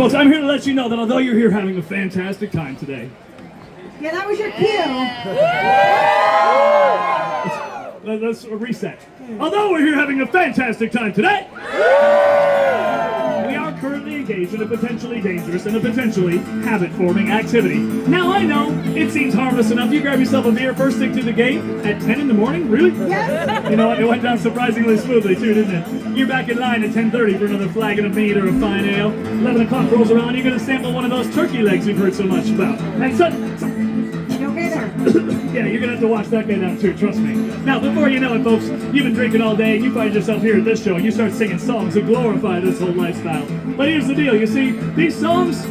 Folks, I'm here to let you know that although you're here having a fantastic time today, Yeah, that was your cue. let's reset. Although we're here having a fantastic time today, we are currently engaged in a potentially dangerous and a potentially habit-forming activity. Now I know it seems harmless enough. You grab yourself a beer, first thing to the gate at 10 in the morning? Really? Yes. You know what? It went down surprisingly smoothly too, didn't it? You're back in line at 10:30 for another flagon of mead or a fine ale. 11 o'clock rolls around, you're going to sample one of those turkey legs you've heard so much about. And yeah, you're gonna have to watch that guy down too, trust me. Now, before you know it, folks, you've been drinking all day and you find yourself here at this show and you start singing songs that glorify this whole lifestyle. But here's the deal, you see, these songs,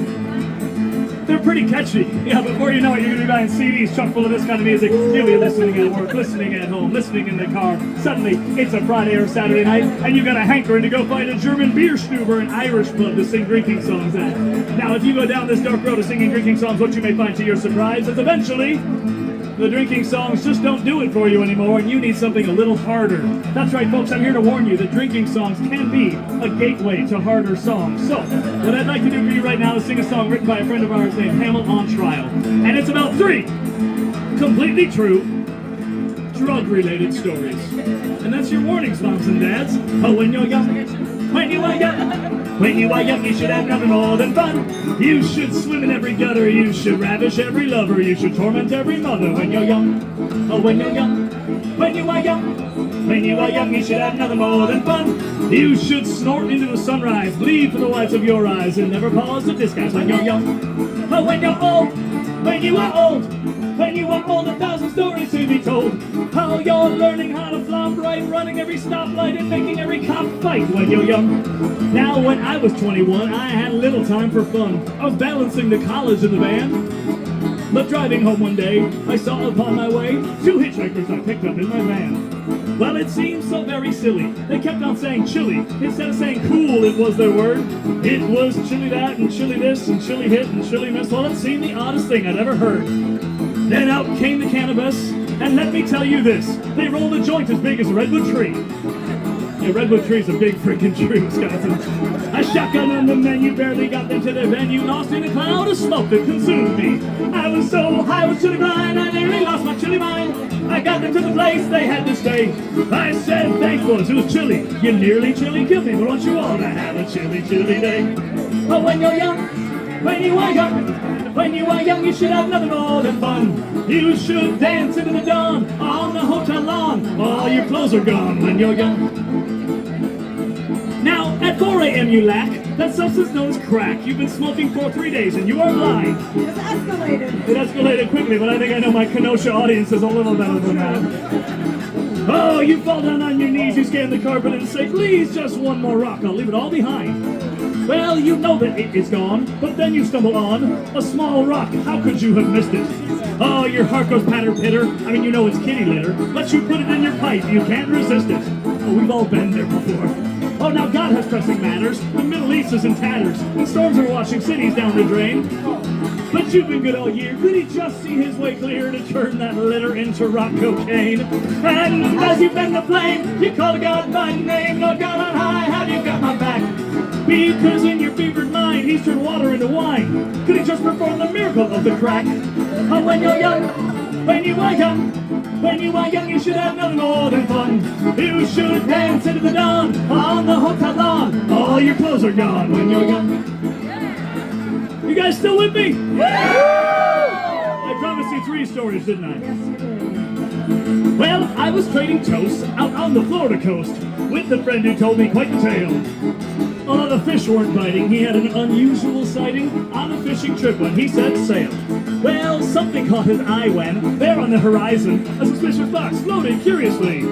they're pretty catchy. Yeah, before you know it, you're gonna be buying CDs chock full of this kind of music. You'll be listening at work, listening at home, listening in the car. Suddenly, it's a Friday or Saturday night, and you got a hankering to go find a German beer stube or an Irish pub to sing drinking songs at. Now, if you go down this dark road of singing drinking songs, what you may find to your surprise is eventually the drinking songs just don't do it for you anymore, and you need something a little harder. That's right, folks, I'm here to warn you that drinking songs can be a gateway to harder songs. So, what I'd like to do for you right now is sing a song written by a friend of ours named Hamel on Trial. And it's about 3 completely true drug-related stories. And that's your warnings, moms and dads. Oh, when you're young, when you are young, when you are young, you should have nothing more than fun. You should swim in every gutter, you should ravish every lover, you should torment every mother when you're young. Oh, when you're young, when you are young, when you are young, you should have nothing more than fun. You should snort into the sunrise, bleed for the whites of your eyes, and never pause to disguise when you're young. Oh, when you're old, when you are old, when you are old, 1,000 stories to be told. How you're learning how to flop right, running every stoplight and making every cop fight when you're young. Now, when I was 21, I had little time for fun. I was balancing to college in the van. But driving home one day, I saw upon my way 2 hitchhikers I picked up in my van. Well, it seemed so very silly. They kept on saying chili. Instead of saying cool, it was their word. It was chili that and chili this and chili hit and chili miss. Well, it seemed the oddest thing I'd ever heard. Then out came the cannabis, and let me tell you this, they rolled a joint as big as a redwood tree. Yeah, redwood tree's a big freaking tree, Wisconsin. A shotgun on the menu, barely got them to their venue, lost in a cloud of smoke that consumed me. I was so high with chili blind, I nearly lost my chili mind. I got them to the place they had to stay. I said, thanks, boys, it was chilly. You nearly chili killed me, but want you all to have a chilly, chilly day. But when you're young, when you are young, when you are young, you should have nothing more than fun. You should dance into the dawn on the hotel lawn. All your clothes are gone when you're young. Now, at 4 a.m. you lack that substance known as crack. You've been smoking for 3 days and you are blind. It's escalated. It escalated quickly, but I think I know my Kenosha audience is a little better than that. Oh, you fall down on your knees, you scan the carpet and say, please, just one more rock, I'll leave it all behind. Well, you know that it is gone, but then you stumble on a small rock. How could you have missed it? Oh, your heart goes patter-pitter. I mean, you know it's kitty litter, but you put it in your pipe. You can't resist it. Oh, we've all been there before. Oh, now God has pressing matters. The Middle East is in tatters, and storms are washing cities down the drain. But you've been good all year. Could he just see his way clear to turn that litter into rock cocaine? And as you bend the flame, you call God by name. Lord God on high, have you got my back? Because in your fevered mind, he's turned water into wine. Could he just perform the miracle of the crack? Oh, when you're young, when you are young, when you are young, you should have nothing more than fun. You should dance into the dawn on the hotel lawn. All your clothes are gone when you're young. You guys still with me? I promised you 3 stories, didn't I? Yes, you did. Well, I was trading toast out on the Florida coast with the friend who told me quite the tale. Although the fish weren't biting, he had an unusual sighting on a fishing trip when he set sail. Well, something caught his eye when, there on the horizon, a suspicious box floated curiously.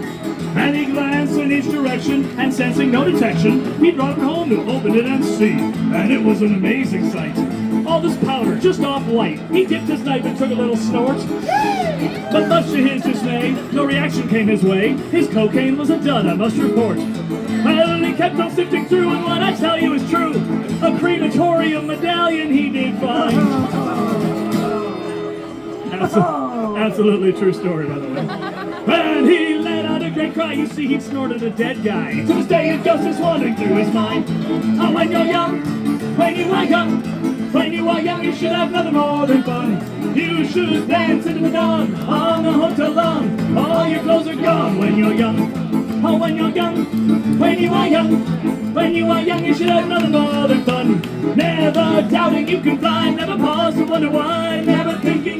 And he glanced in each direction, and sensing no detection, he brought it home to open it and see. And it was an amazing sight. All this powder, just off-white. He dipped his knife and took a little snort. But much to his dismay, no reaction came his way. His cocaine was a dud, I must report. Well, he kept on sifting through, and what I tell you is true. A crematorium medallion he did find. Absolutely true story, by the way. And he let out a great cry. You see, he'd snorted a dead guy. To this day, his ghost is wandering through his mind. Oh, when you're young, When you are young, when you are young, you should have nothing more than fun. You should dance into the dawn on the hotel lawn. All your clothes are gone when you're young. Oh, when you're young, when you are young, when you are young, you should have nothing more than fun. Never doubting you can fly, never pause to wonder why, never thinking